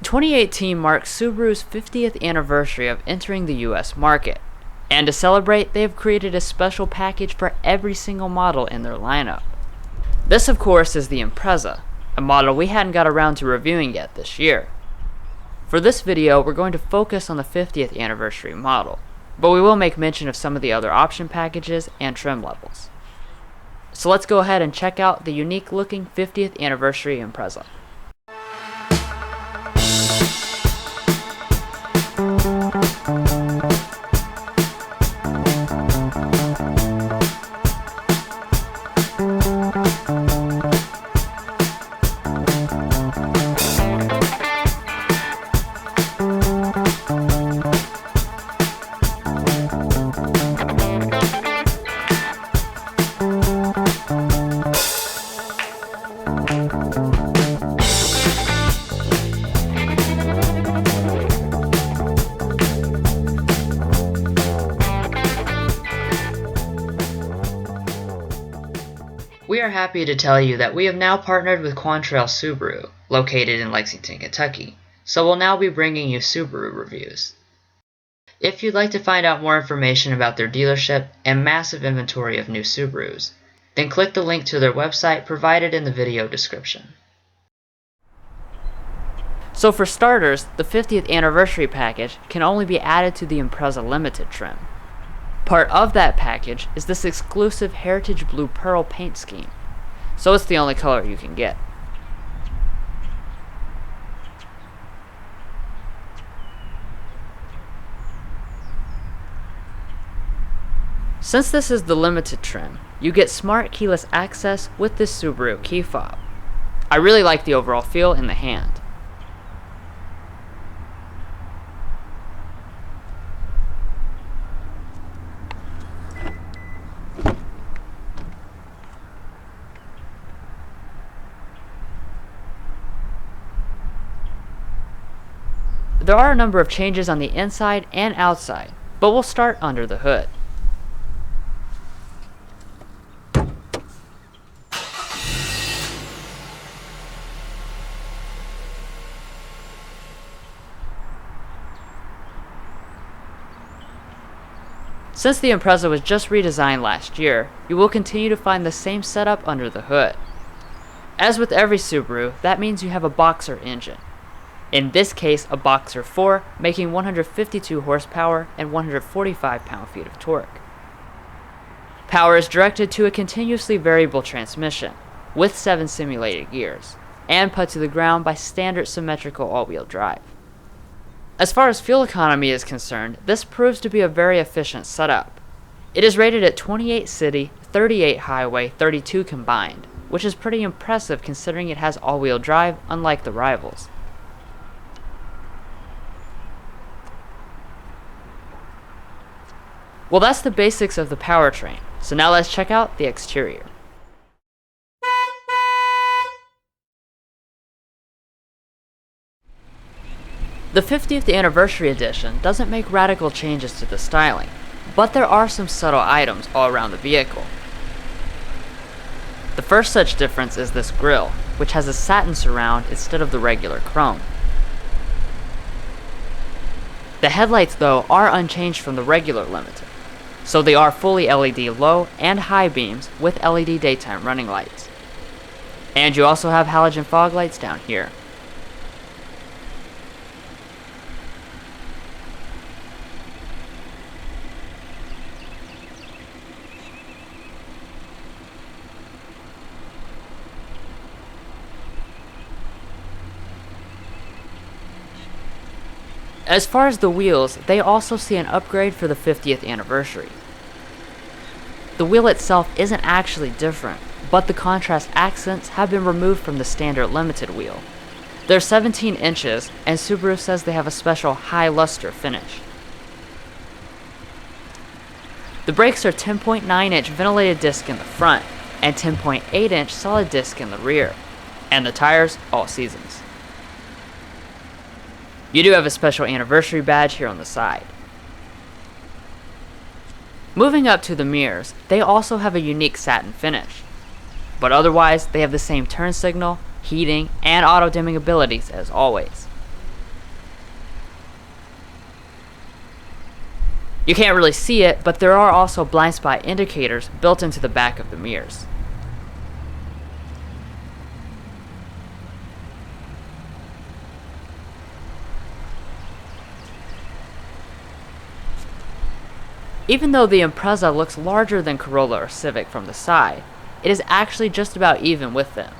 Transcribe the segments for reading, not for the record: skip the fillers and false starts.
2018 marks Subaru's 50th anniversary of entering the US market, and to celebrate, they have created a special package for every single model in their lineup. This, of course, is the Impreza, a model we hadn't got around to reviewing yet this year. For this video, we're going to focus on the 50th anniversary model, but we will make mention of some of the other option packages and trim levels. So let's go ahead and check out the unique looking 50th anniversary Impreza. We are happy to tell you that we have now partnered with Quantrill Subaru, located in Lexington, Kentucky, so we'll now be bringing you Subaru reviews. If you'd like to find out more information about their dealership and massive inventory of new Subarus, then click the link to their website provided in the video description. So for starters, the 50th anniversary package can only be added to the Impreza Limited trim. Part of that package is this exclusive Heritage Blue Pearl paint scheme, so it's the only color you can get. Since this is the limited trim, you get smart keyless access with this Subaru key fob. I really like the overall feel in the hand. There are a number of changes on the inside and outside, but we'll start under the hood. Since the Impreza was just redesigned last year, you will continue to find the same setup under the hood. As with every Subaru, that means you have a boxer engine. In this case, a Boxer 4, making 152 horsepower and 145 pound-feet of torque. Power is directed to a continuously variable transmission, with 7 simulated gears, and put to the ground by standard symmetrical all-wheel drive. As far as fuel economy is concerned, this proves to be a very efficient setup. It is rated at 28 city, 38 highway, 32 combined, which is pretty impressive considering it has all-wheel drive unlike the rivals. Well, that's the basics of the powertrain, so now let's check out the exterior. The 50th Anniversary Edition doesn't make radical changes to the styling, but there are some subtle items all around the vehicle. The first such difference is this grille, which has a satin surround instead of the regular chrome. The headlights, though, are unchanged from the regular Limited, so they are fully LED low and high beams with LED daytime running lights. And you also have halogen fog lights down here. As far as the wheels, they also see an upgrade for the 50th anniversary. The wheel itself isn't actually different, but the contrast accents have been removed from the standard limited wheel. They're 17 inches, and Subaru says they have a special high luster finish. The brakes are 10.9-inch ventilated disc in the front, and 10.8-inch solid disc in the rear, and the tires all seasons. You do have a special anniversary badge here on the side. Moving up to the mirrors, they also have a unique satin finish. But otherwise, they have the same turn signal, heating, and auto-dimming abilities as always. You can't really see it, but there are also blind spot indicators built into the back of the mirrors. Even though the Impreza looks larger than Corolla or Civic from the side, it is actually just about even with them.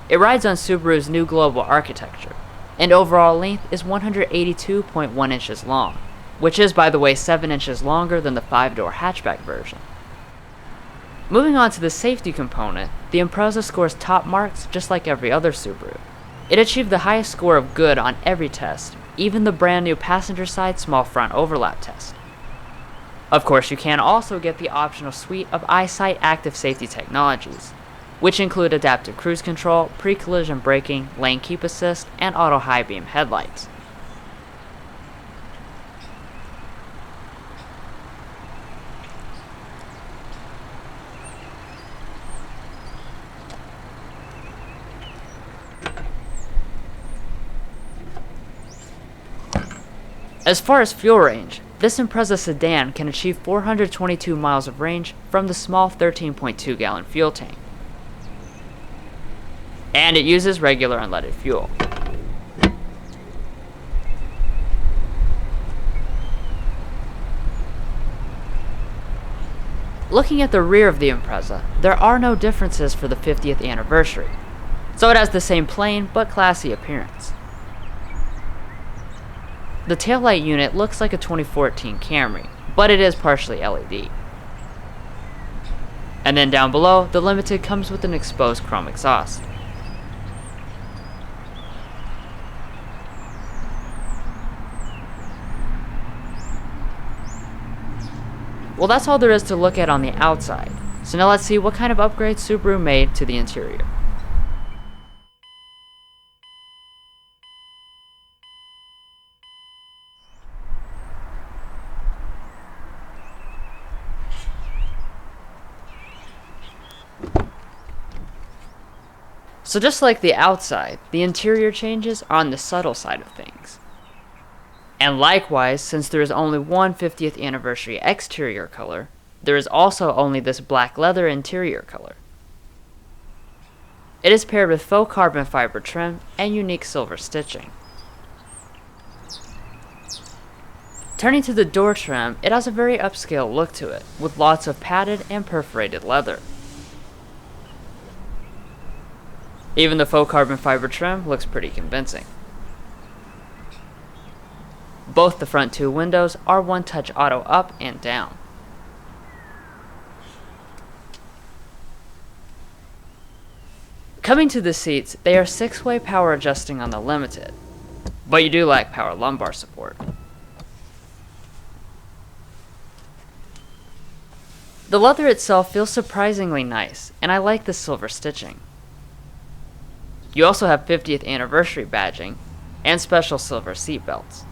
It rides on Subaru's new global architecture, and overall length is 182.1 inches long, which is, by the way, 7 inches longer than the 5-door hatchback version. Moving on to the safety component, the Impreza scores top marks just like every other Subaru. It achieved the highest score of good on every test, even the brand new passenger side small front overlap test. Of course, you can also get the optional suite of EyeSight active safety technologies, which include adaptive cruise control, pre-collision braking, lane keep assist, and auto high beam headlights. As far as fuel range, this Impreza sedan can achieve 422 miles of range from the small 13.2 gallon fuel tank. And it uses regular unleaded fuel. Looking at the rear of the Impreza, there are no differences for the 50th anniversary, so it has the same plain but classy appearance. The taillight unit looks like a 2014 Camry, but it is partially LED. And then down below, the Limited comes with an exposed chrome exhaust. Well, that's all there is to look at on the outside, so now let's see what kind of upgrades Subaru made to the interior. So just like the outside, the interior changes are on the subtle side of things. And likewise, since there is only one 50th anniversary exterior color, there is also only this black leather interior color. It is paired with faux carbon fiber trim and unique silver stitching. Turning to the door trim, it has a very upscale look to it, with lots of padded and perforated leather. Even the faux carbon fiber trim looks pretty convincing. Both the front two windows are one-touch auto up and down. Coming to the seats, they are 6-way power adjusting on the Limited, but you do lack power lumbar support. The leather itself feels surprisingly nice, and I like the silver stitching. You also have 50th anniversary badging and special silver seat belts.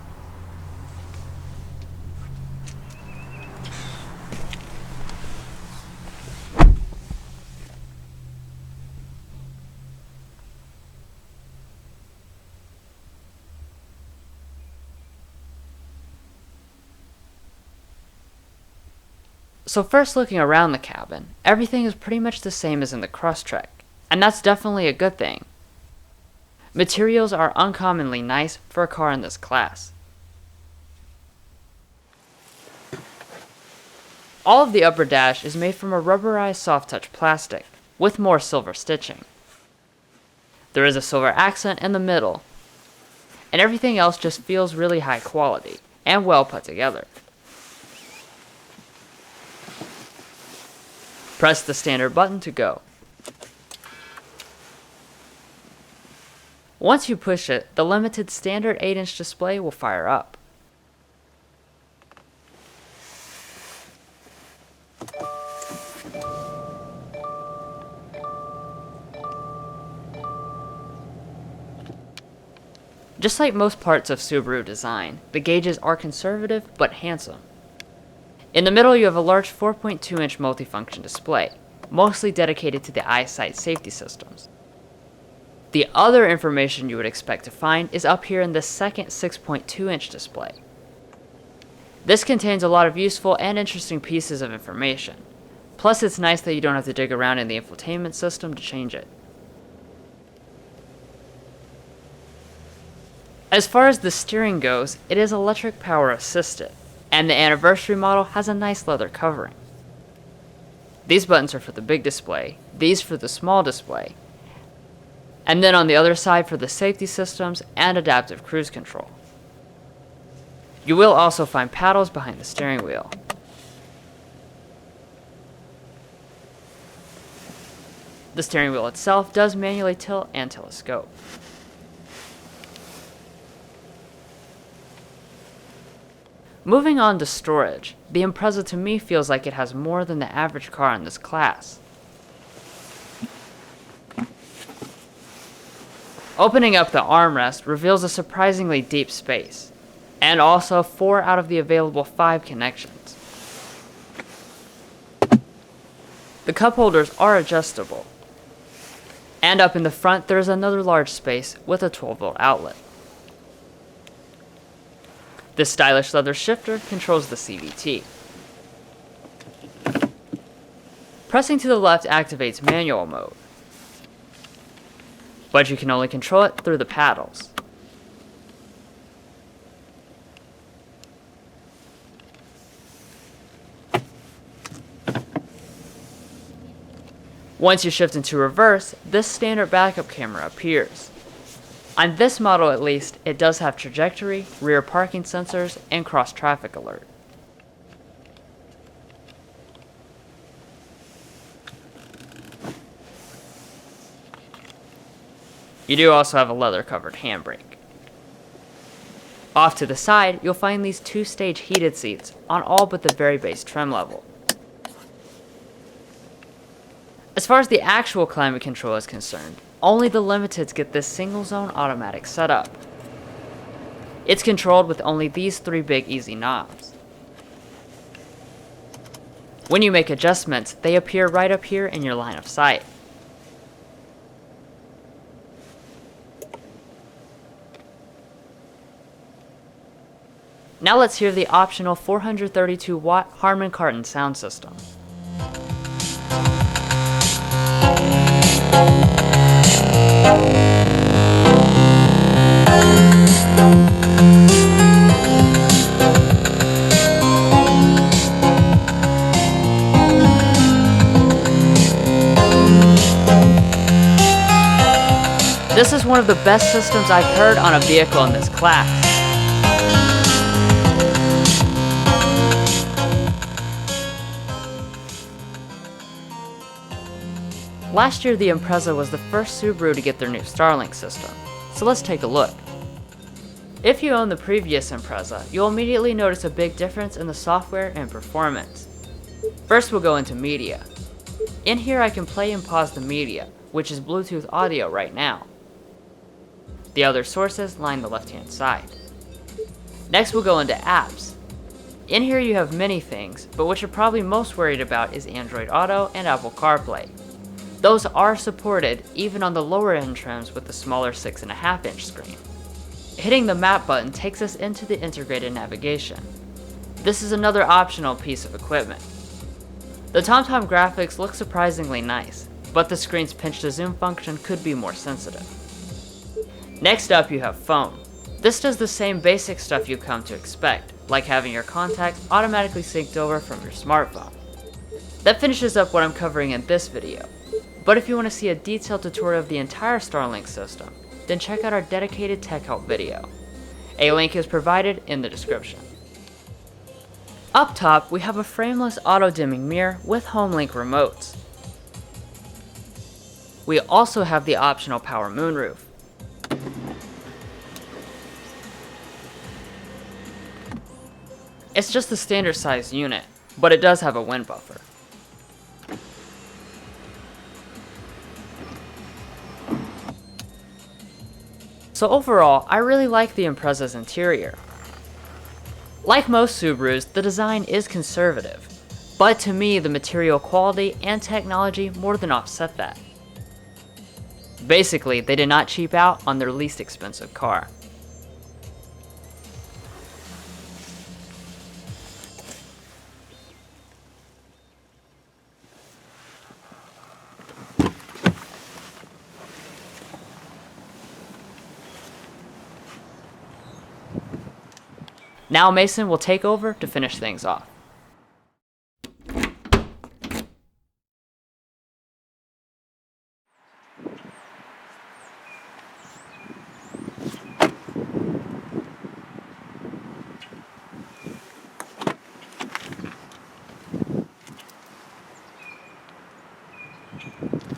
So first, looking around the cabin, everything is pretty much the same as in the Crosstrek, and that's definitely a good thing. Materials are uncommonly nice for a car in this class. All of the upper dash is made from a rubberized soft-touch plastic, with more silver stitching. There is a silver accent in the middle, and everything else just feels really high quality, and well put together. Press the standard button to go. Once you push it, the Limited standard 8-inch display will fire up. Just like most parts of Subaru design, the gauges are conservative but handsome. In the middle you have a large 4.2-inch multifunction display, mostly dedicated to the EyeSight safety systems. The other information you would expect to find is up here in the second 6.2-inch display. This contains a lot of useful and interesting pieces of information. Plus, it's nice that you don't have to dig around in the infotainment system to change it. As far as the steering goes, it is electric power assisted, and the Anniversary model has a nice leather covering. These buttons are for the big display, these for the small display, and then on the other side for the safety systems and adaptive cruise control. You will also find paddles behind the steering wheel. The steering wheel itself does manually tilt and telescope. Moving on to storage, the Impreza to me feels like it has more than the average car in this class. Opening up the armrest reveals a surprisingly deep space, and also 4 out of the available 5 connections. The cup holders are adjustable, and up in the front there is another large space with a 12-volt outlet. This stylish leather shifter controls the CVT. Pressing to the left activates manual mode, but you can only control it through the paddles. Once you shift into reverse, this standard backup camera appears. On this model at least, it does have trajectory, rear parking sensors, and cross-traffic alert. You do also have a leather-covered handbrake. Off to the side, you'll find these 2-stage heated seats on all but the very base trim level. As far as the actual climate control is concerned, only the Limiteds get this single-zone automatic setup. It's controlled with only these 3 big easy knobs. When you make adjustments, they appear right up here in your line of sight. Now let's hear the optional 432-watt Harman Kardon sound system. This is one of the best systems I've heard on a vehicle in this class. Last year, the Impreza was the first Subaru to get their new StarLink system, so let's take a look. If you own the previous Impreza, you'll immediately notice a big difference in the software and performance. First, we'll go into media. In here, I can play and pause the media, which is Bluetooth audio right now. The other sources line the left-hand side. Next, we'll go into apps. In here, you have many things, but what you're probably most worried about is Android Auto and Apple CarPlay. Those are supported even on the lower end trims with the smaller 6.5-inch screen. Hitting the map button takes us into the integrated navigation. This is another optional piece of equipment. The TomTom graphics look surprisingly nice, but the screen's pinch to zoom function could be more sensitive. Next up, you have phone. This does the same basic stuff you come to expect, like having your contacts automatically synced over from your smartphone. That finishes up what I'm covering in this video. But if you want to see a detailed tutorial of the entire StarLink system, then check out our dedicated tech help video. A link is provided in the description. Up top, we have a frameless auto-dimming mirror with HomeLink remotes. We also have the optional power moonroof. It's just the standard size unit, but it does have a wind buffer. So overall, I really like the Impreza's interior. Like most Subarus, the design is conservative, but to me the material quality and technology more than offset that. Basically, they did not cheap out on their least expensive car. Now Mason will take over to finish things off.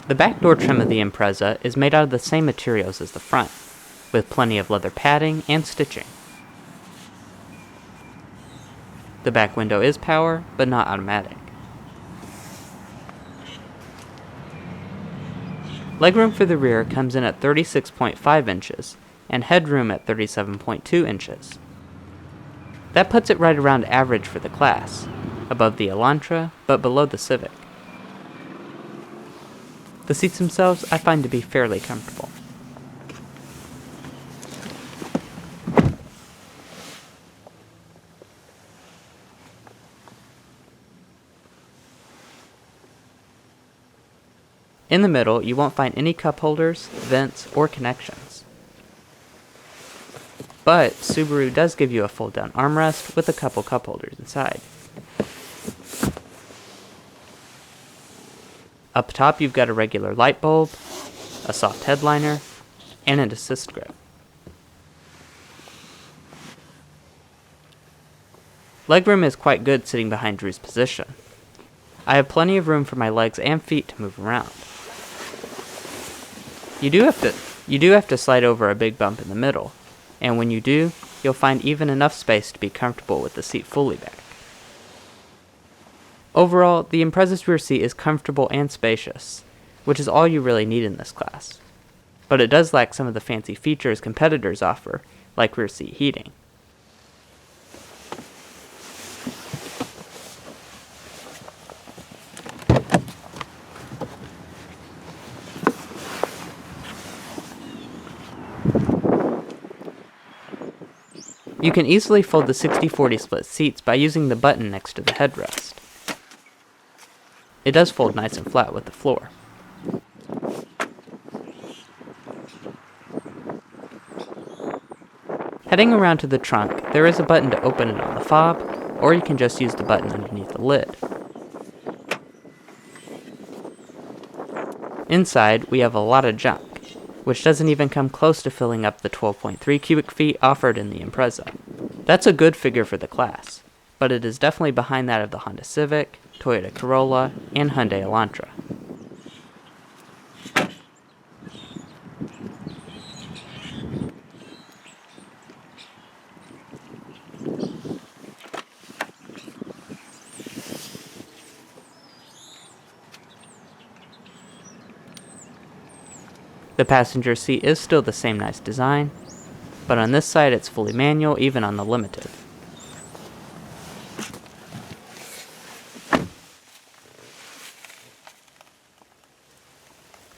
The back door trim of the Impreza is made out of the same materials as the front, with plenty of leather padding and stitching. The back window is power, but not automatic. Legroom for the rear comes in at 36.5 inches, and headroom at 37.2 inches. That puts it right around average for the class, above the Elantra, but below the Civic. The seats themselves I find to be fairly comfortable. In the middle, you won't find any cup holders, vents, or connections. But Subaru does give you a fold-down armrest with a couple cup holders inside. Up top, you've got a regular light bulb, a soft headliner, and an assist grip. Legroom is quite good sitting behind Drew's position. I have plenty of room for my legs and feet to move around. You do have to slide over a big bump in the middle, and when you do, you'll find even enough space to be comfortable with the seat fully back. Overall, the Impreza's rear seat is comfortable and spacious, which is all you really need in this class. But it does lack some of the fancy features competitors offer, like rear seat heating. You can easily fold the 60-40 split seats by using the button next to the headrest. It does fold nice and flat with the floor. Heading around to the trunk, there is a button to open it on the fob, or you can just use the button underneath the lid. Inside, we have a lot of junk, which doesn't even come close to filling up the 12.3 cubic feet offered in the Impreza. That's a good figure for the class, but it is definitely behind that of the Honda Civic, Toyota Corolla, and Hyundai Elantra. The passenger seat is still the same nice design, but on this side it's fully manual even on the Limited.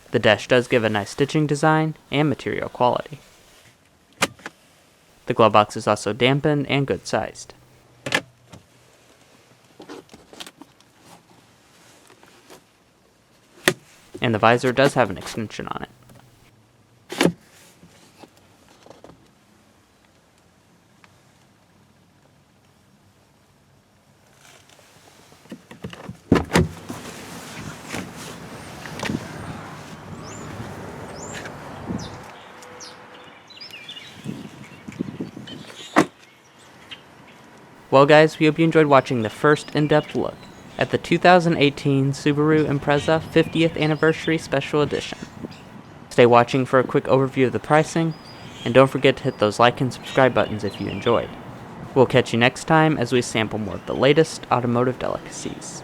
The dash does give a nice stitching design and material quality. The glove box is also dampened and good sized. And the visor does have an extension on it. Well guys, we hope you enjoyed watching the first in-depth look at the 2018 Subaru Impreza 50th Anniversary Special Edition. Stay watching for a quick overview of the pricing, and don't forget to hit those like and subscribe buttons if you enjoyed. We'll catch you next time as we sample more of the latest automotive delicacies.